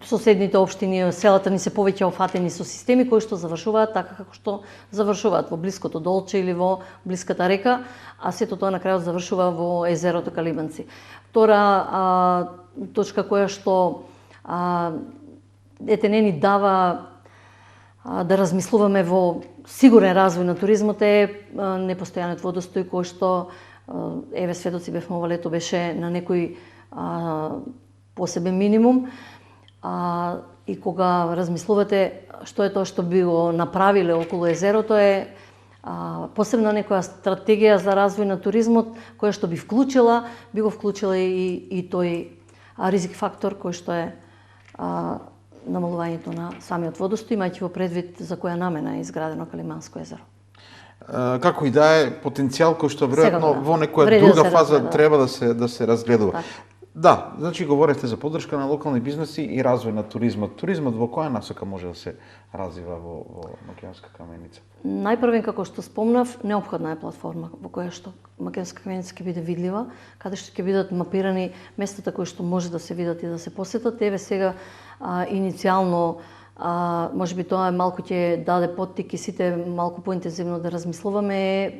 соседните општини, селата ни се повеќе офатени со системи кои што завршуваат така како што завршуваат во блиското Долче или во блиската река, а сето тоа на крајот завршува во езерото Калиманци. Втора точка која што не ни дава да размислуваме во сигурен развој на туризмот е непостојаниот водостој кој што сведоци бевме ова лето беше на некој посебен минимум. И кога размислувате што е тоа што би го направиле околу езерото е посебна некоја стратегија за развој на туризмот која што би го вклучила и тој ризик фактор кој што е намалувањето на самиот водостој, имајќи во предвид за која намена е изградено Калиманско езеро. Како и да е потенцијал кој што веројатно во некоја друга фаза треба да се разгледува. Да, значи говорите за поддршка на локални бизнеси и развој на туризмот. Туризмот во која насока може да се развива во Македонска каменица? Најпрвен, како што спомнав, неопходна е платформа во која што Македонска каменица ќе биде видлива, каде што ќе бидат мапирани местата кои што може да се видат и да се посетат. Сега иницијално можеби тоа малку ќе даде поттик и сите малку поинтензивно да размислуваме.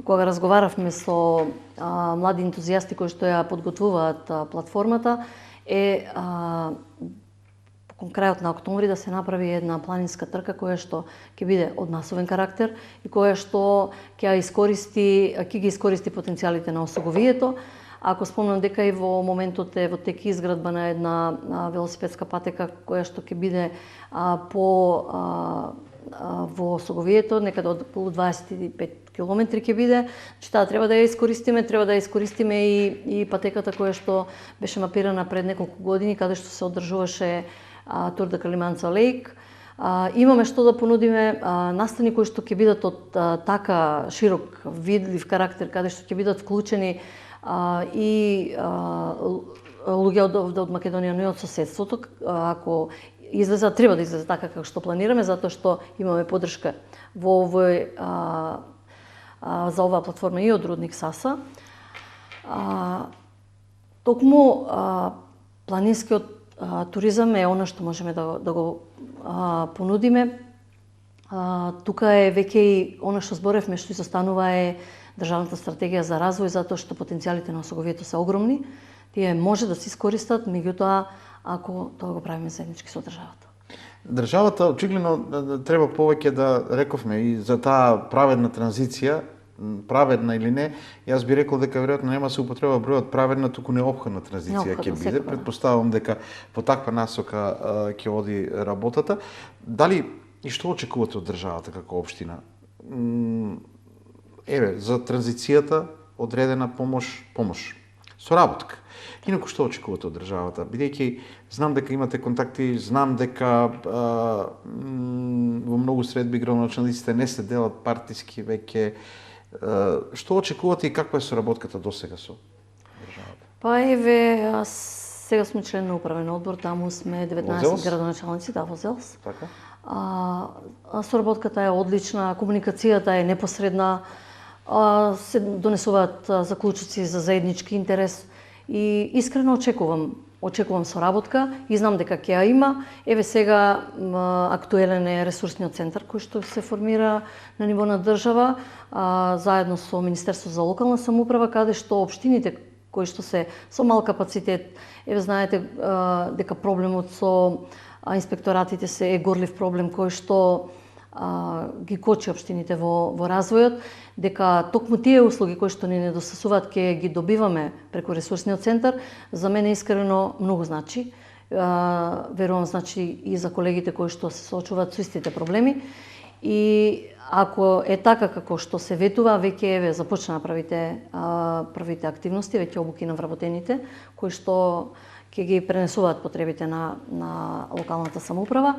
Кога разговаравме со млади ентузијасти кои што ја подготвуваат платформата, кон крајот на октомври да се направи една планинска трка која што ќе биде од масовен карактер и која што ќе ги искористи потенцијалите на Осоговието. Ако спомнам дека и во моментот е во тек изградба на една велосипедска патека која што ќе биде во Осоговието, некаде од околу 25 километри ќе биде. Таа треба да ја искористиме и патеката која што беше мапирана пред неколку години, каде што се одржуваше Тур де Калиманца Лейк. Имаме што да понудиме, настани кои што ќе бидат од така широк, видлив карактер, каде што ќе бидат вклучени и луѓе од Македонија, но и од соседството. Ако треба да излезе така како што планираме, затоа што имаме поддршка во овој за оваа платформа и од рудник Саса. Токму планинскиот туризам е она што можеме да го понудиме. Тука е веќе и она што зборевме, што изостанува е државната стратегија за развој, затоа што потенцијалите на осоговието се огромни. Тие може да се искористат, меѓутоа ако тоа го правиме заеднички со државата. Државата очигледно треба повеќе да рековме и за таа праведна транзиција, праведна или не, јас би рекол дека веројатно нема се употреба бројот праведна, туку неопходна транзиција ќе биде. Претпоставувам дека по таква насока ќе оди работата. Дали и што очекувате од државата како општина? За транзицијата одредена помош, соработка. Инаку што очекувате од државата? Бидејќи знам дека имате контакти, знам дека во многу средби градоначалниците не се делат партиски веќе. Што очекувате и каква е соработката досега со државата? Сега сме член на управен одбор, таму сме 19 градоначалници, во ЗЕЛС. Така? Соработката е одлична, комуникацијата е непосредна, се донесуваат заклучоци за заеднички интерес и искрено очекувам соработка и знам дека ќе ја има. Сега актуелен е ресурсниот центар кој што се формира на ниво на држава, заедно со Министерство за локална самоуправа, каде што општините кои што се со мал капацитет, знаете дека проблемот со инспекторатите се е горлив проблем кој што ги кочи општините во развојот, дека токму тие услуги кои што ни недостасуваат ќе ги добиваме преку ресурсниот центар, за мене искрено многу значи. Верувам значи и за колегите кои што се соочуваат со истите проблеми. И ако е така како што се ветува, веќе започна првите активности, веќе обуки на вработените, кои што ќе ги пренесуваат потребите на локалната самоуправа.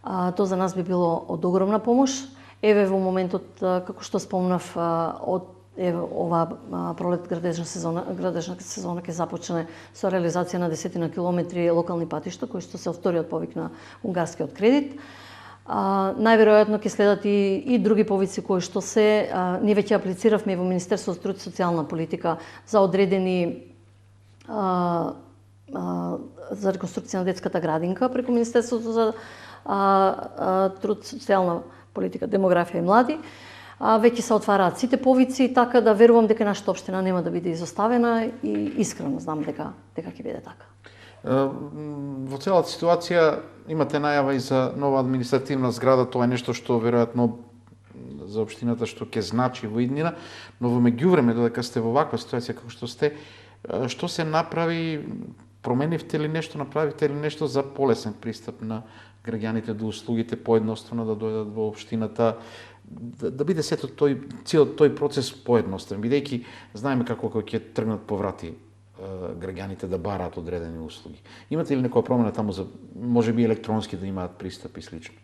Тоа за нас би било од огромна помош. Во моментот, како што спомнав, од оваа пролет градежна сезона ќе започне со реализација на десетина километри локални патишта, кои што се од вториот повик на унгарскиот кредит. Најверојатно ќе следат и други повици кои што се, ние веќе аплициравме во Министерство за труд и социјална политика за одредени за реконструкција на детската градинка преку Министерството за труд, социјална политика, демографија и млади. Веќе се отвараат сите повици, така да верувам дека нашата општина нема да биде изоставена и искрено знам дека ќе биде така. Во целата ситуација имате најава и за нова административна зграда, тоа е нешто што веројатно за општината што ќе значи во иднина, но во меѓувреме додека сте во ваква ситуација како што сте, што се направи, променивте ли нешто, направивте ли нешто за полесен пристап на граѓаните до услугите, поедноставно да дојдат во општината, да биде сето целиот тој процес поедноставен, бидејќи знаеме како ќе тргнат поврати граѓаните да бараат одредени услуги. Имате ли некоја промена таму за можеби електронски да имаат пристап и слично?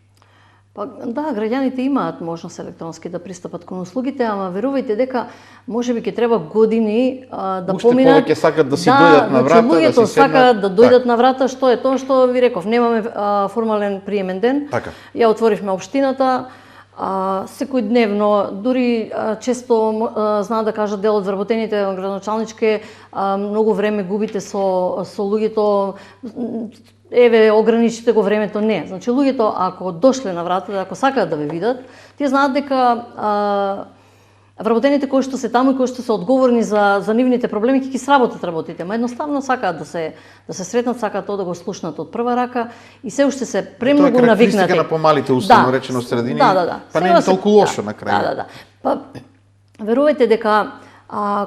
Да, граѓаните имаат можност електронски да пристапат кон услугите, ама верувајте дека можеби ќе треба години да поминат. Уште повеќе сакат да си дојдат на врата, да си сакаат да дојдат на врата, што е тоа што ви реков, немаме формален приемен ден. Така. Ја отворивме општината, секојдневно, дури често знаат да кажат дел од вработените градоначалнички, многу време губите со луѓето, ограничите го времето, не. Значи, луѓето, ако дошле на врата, ако сакаат да ве видат, тие знаат дека вработените кои што се таму и кои што се одговорни за нивните проблеми ќе ги сработат работите, ма едноставно сакаат да се сретнат, сакаат тоа да го слушнат од прва рака и се уште се премногу навикнати. Тоа е карактеристика на помалите условно речено средини, па не е толку лошо на крај. Па верувајте дека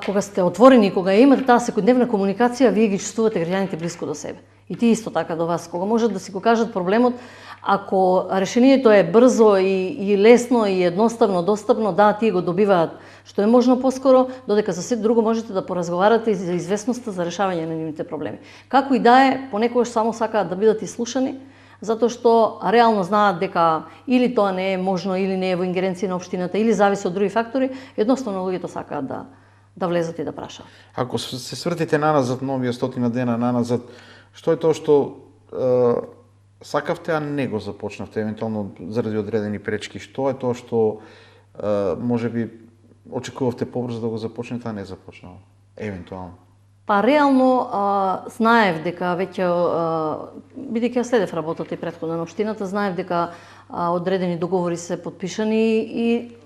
кога сте отворени, кога имате таа секојдневна комуникација, вие ги чувствувате граѓаните блиску до себе. И ти исто така до вас, кога можат да си го кажат проблемот, ако решението е брзо и лесно и едноставно достапно, да, тие го добиваат што е можно поскоро, додека за се друго можете да поразговарате и за известноста за решавање на нивните проблеми. Како и да е, понекогаш само сакаат да бидат изслушани, затоа што реално знаат дека или тоа не е можно, или не е во ингеренција на општината, или зависи од други фактори, едноставно луѓето сакаат да влезат и да прашаат. Ако се свртите наназад, новија 100 дена наназад, што е тоа што сакавте, а не го започнавте, евентуално заради одредени пречки? Што е тоа што можеби очекувавте побрзо да го започнете, а не започнало? Евентуално. Па реално знаев дека веќе бидејќи ја следев работата и претходно на општината, знаев дека одредени договори се подпишани и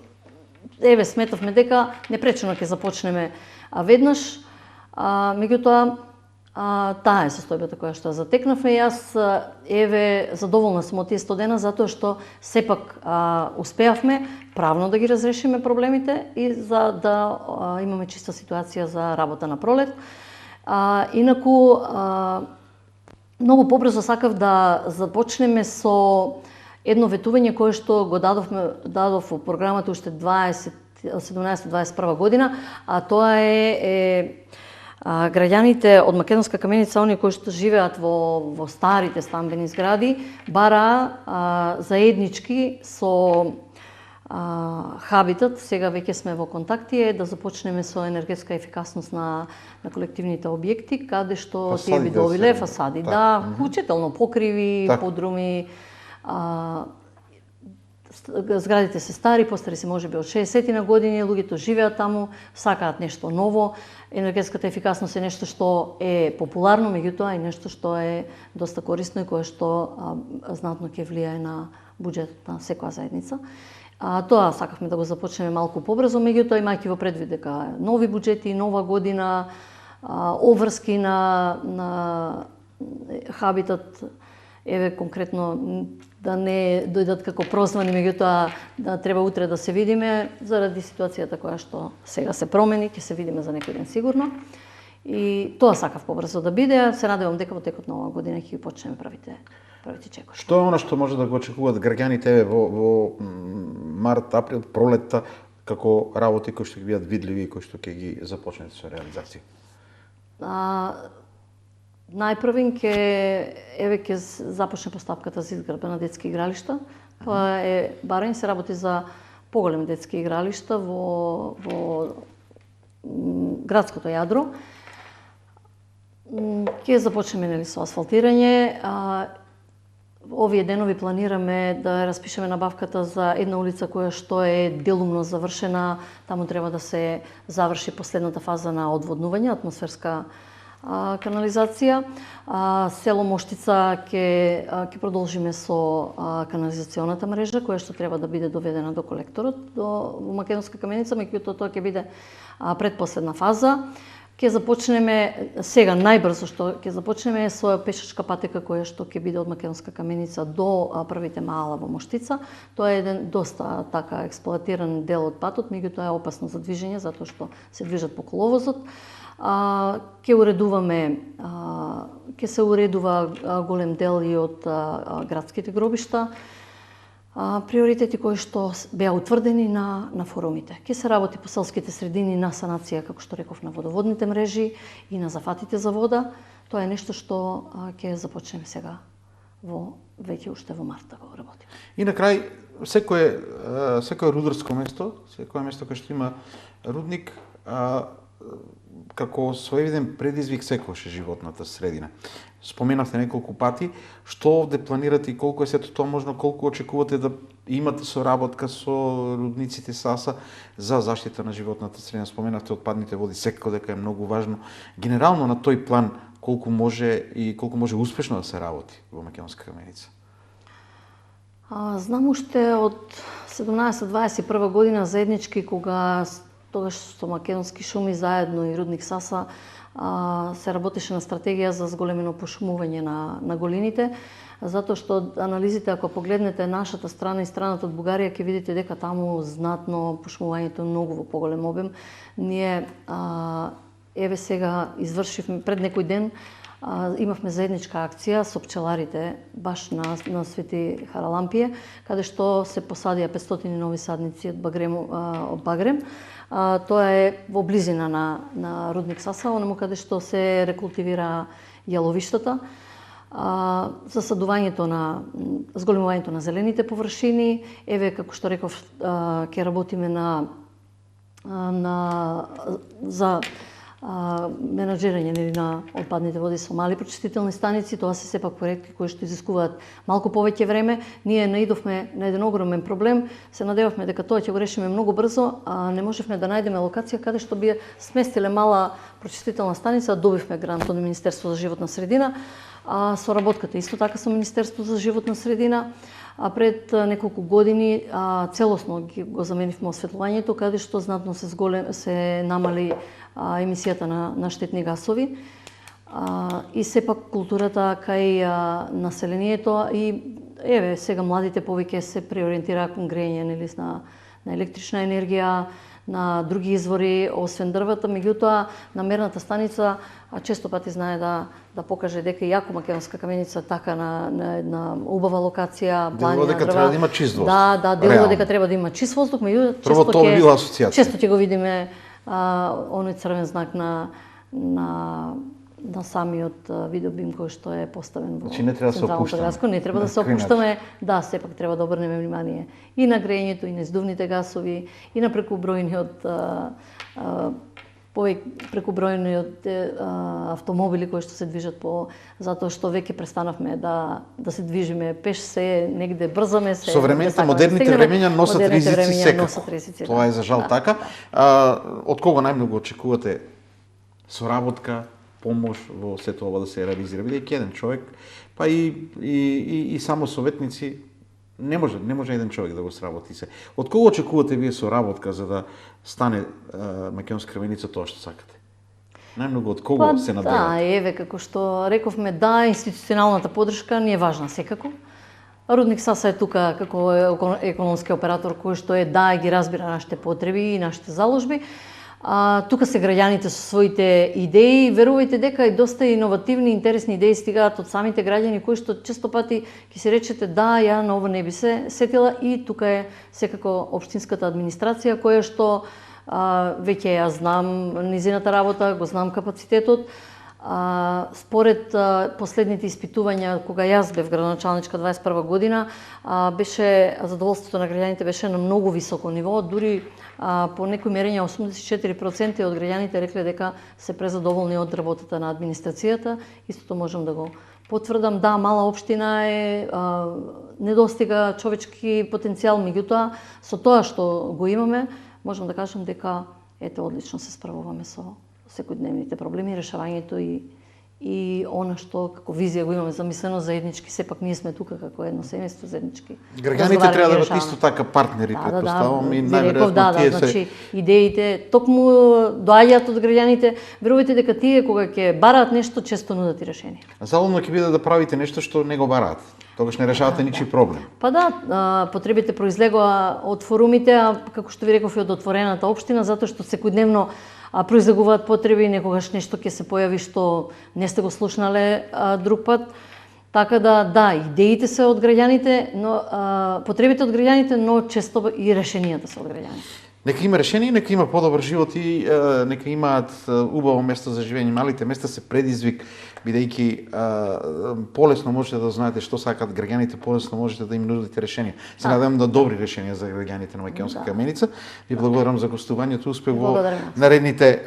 еве сметавме дека непречено ќе започнеме веднаш. Меѓутоа таа е состојбата која што ја затекнавме и јас еве задоволна сум од тие 100 дена затоа што сепак успеавме правно да ги разрешиме проблемите и за да имаме чиста ситуација за работа на пролет. Инаку многу побрзо сакав да започнеме со едно ветување кое што го дадов во програмата уште 17-21 година, а тоа е граѓаните од Македонска каменица, оние кои што живеат во старите стамбени згради, бараа заеднички со Хабитат, сега веќе сме во контакти, да започнеме со енергетска ефикасност на колективните објекти, каде што тие видовиле фасади, вклучително покриви, подруми. Зградите се стари, постари се можеби од 60 на години, луѓето живеат таму, сакаат нешто ново. Енергетската ефикасност е нешто што е популарно, меѓутоа и нешто што е доста корисно и кое што знатно ќе влијае на буџетот на секоја заедница. Тоа сакавме да го започнеме малку побрзо, меѓутоа имајќи во предвид дека нови буџети, нова година, обврски на Хабитат, еве конкретно да не дојдат како прозвани, меѓутоа да треба утре да се видиме заради ситуацијата која што сега се промени, ќе се видиме за некој ден сигурно. И тоа сакав побрзо да биде, се надевам дека во текот на оваа година ќе ги почнеме правите чекори. Што е она што може да го очекуваат граѓаните во март, април, пролетта, како работи кои што ќе бидат видливи и кои што ќе ги започнете со реализација? Најпрвен ќе започне постапката за изградба на детски игралишта. Тоа е барање се работи за поголеми детски игралишта во градското јадро. Ќе започнеме со асфалтирање. Овие денови планираме да распишеме набавката за една улица која што е делумно завршена. Таму треба да се заврши последната фаза на одводнување, атмосферска канализација. Село Моштица ќе продолжиме со канализационата мрежа која што треба да биде доведена до колекторот во Македонска каменица, меѓутоа тоа ќе биде предпоследна фаза. Ќе започнеме сега најбрзо што ќе започнеме со пешачка патека која што ќе биде од Македонска каменица до првите маала во Моштица. Тоа е еден доста така експлоатиран дел од патот, меѓутоа е опасно за движење затоа што се движат по коловозот. Ќе се уредува голем дел и од градските гробишта. Приоритети кои што беа утврдени на форумите. Ќе се работи по селските средини на санација, како што реков, на водоводните мрежи и на зафатите за вода. Тоа е нешто што ќе започнеме сега веќе уште во март да го работиме. И на крај, секое рударско место, секое место кое што има рудник, како своевиден предизвик секогаш е животната средина. Споменавте неколку пати, што овде планирате и колку е сето тоа можно, колку очекувате да имате соработка со рудниците САСА за заштита на животната средина. Споменавте отпадните води, секако дека е многу важно. Генерално на тој план, колку може успешно да се работи во Македонска каменица? Знам уште од 17-21 година заеднички, кога тогаш со Македонски шуми заедно и рудник САСА се работеше на стратегија за зголемено пошумување на голините, затоа што анализите, ако погледнете нашата страна и страната од Бугарија, ќе видите дека таму знатно пошумувањето е многу во поголем обем. Ние еве сега извршивме пред некој ден, имавме заедничка акција со пчеларите баш на Свети Харалампие, каде што се посадија 500 нови садници од багрем. Тоа е во близина на рудник САСА, онаму каде што се рекултивира јаловиштата. Засадувањето зголемувањето на зелените површини. Еве, како што реков, ќе работиме за менаџирање нели на отпадните води со мали прочистителни станици, тоа се сепак проекти кои што изискуваат малку повеќе време. Ние наидовме на еден огромен проблем, се надевавме дека тоа ќе го решиме многу брзо, а не можевме да најдеме локација каде што би сместиле мала прочистителна станица. Добивме грант од Министерство за животна средина, а соработката исто така со Министерство за животна средина. А пред неколку години целосно го заменивме осветлувањето, каде што знатно се намали емисијата на штетни гасови. И сепак културата кај населението и еве сега младите повеќе се преориентираат кон грејење нели на електрична енергија, на други извори освен дрвата, меѓутоа намерната станица често пати знае да покаже дека иако Македонска каменица така на една убава локација, делува дека треба да има чист воздух. Да, делува дека треба да има чист воздух, меѓутоа прво тоа би била асоциација. Често ќе го видиме оној црвен знак на самиот видеобим кој што е поставен во централното градско. Не треба да се опуштаме, да, сепак треба да обрнеме внимание и на грејењето, и на издувните гасови, и на прекубројниот автомобили кои што се движат затоа што веќе престанавме да се движиме пеш, се негде брзаме се. Современите модерните времења носат ризици секако. Тоа е за жал така. Од кого најмногу очекувате соработка, помош во сето ова да се реализира? Бидејќи еден човек, па и само советници, не може еден човек да го сработи се. Од кого очекувате вие соработка за да стане Македонска каменица тоа што сакате? Најмногу од кого се надевате? Да, еве како што рековме, да, институционалната поддршка ни е важна секако. Рудник Саса е тука како економски оператор кој што ги разбира нашите потреби и нашите заложби. Тука се граѓаните со своите идеи, верувајте дека и доста иновативни, интересни идеи стигаат од самите граѓани кои што често пати ќе си речете да, ја на ова не би се сетила, и тука е секако општинската администрација која што веќе ја знам низината работа, го знам капацитетот. Според последните испитувања, кога јас бев градоначалничка 21 година, беше задоволството на граѓаните беше на многу високо ниво, дури по некои мерења 84% од граѓаните рекле дека се презадоволни од работата на администрацијата. Истото можам да го потврдам. Да, мала општина е, недостига човечки потенцијал, меѓутоа со тоа што го имаме, можам да кажам дека одлично се справуваме со секојдневните проблеми, решавањето и она што како визија го имаме замислено заеднички, сепак ние сме тука како едно семејство заеднички. Граѓаните треба да бидат исто така партнери, претпоставувам, и најверојатно тие се... значи идеите токму доаѓаат од граѓаните, верувајте дека тие кога ќе бараат нешто често нудат и решение. Заломно ќе биде да правите нешто што не го бараат. Тогаш не решавате ничи проблем. Па да, потребите произлегоа од форумите, а како што ви реков и од отворената општина, затоа што секојдневно произлегуваат потреби, некогаш нешто ќе се појави што не сте го слушнале друг пат. Така да, идеите се од граѓаните, но потребите од граѓаните, но често и решенијата се од граѓаните. Нека има решение, нека има подобар живот и нека имаат убаво место за живење. Малите места се предизвик, бидејќи полесно можете да знаете што сакаат граѓаните, полесно можете да им нудите решенија. Се надевам на добри решенија за граѓаните на Македонска каменица. Ви благодарам за гостувањето, успех во наредните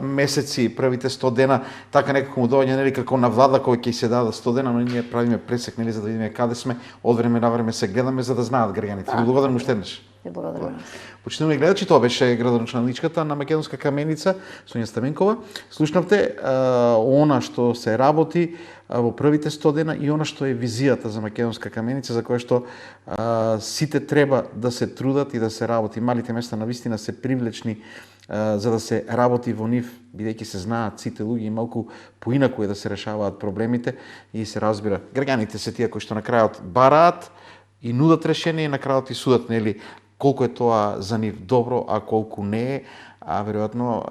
месеци, првите 100 дена. Така некако му доаѓа нели како на влада кој ќе се даде 100 дена, но ние правиме пресек нели за да видиме каде сме, од време на време се гледаме за да знаат граѓаните. Ви благодарам уште еднаш. Почитувани гледачи, тоа беше градоначалничката на Македонска каменица, Сонја Стаменкова. Слушнавте она што се работи во првите 100 дена и она што е визијата за Македонска каменица, за која што сите треба да се трудат и да се работи. Малите места навистина се привлечни за да се работи во нив, бидејќи се знаат сите луѓе и малку поинаку е да се решаваат проблемите и се разбира. Граѓаните се тие кои што на крајот бараат и нудат решение и на крајот и судат нели колку е тоа за нив добро, а колку не е, а веројатно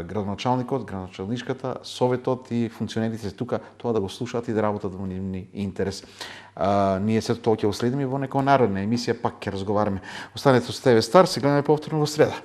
градоначалникот, градоначалничката, советот и функционерите тука тоа да го слушаат и да работат во нивни интерес. Ние сето тоа ќе го следиме во некоја народна емисија, пак ќе разговараме. Останете со ТВ Стар, се гледаме повторно во среда.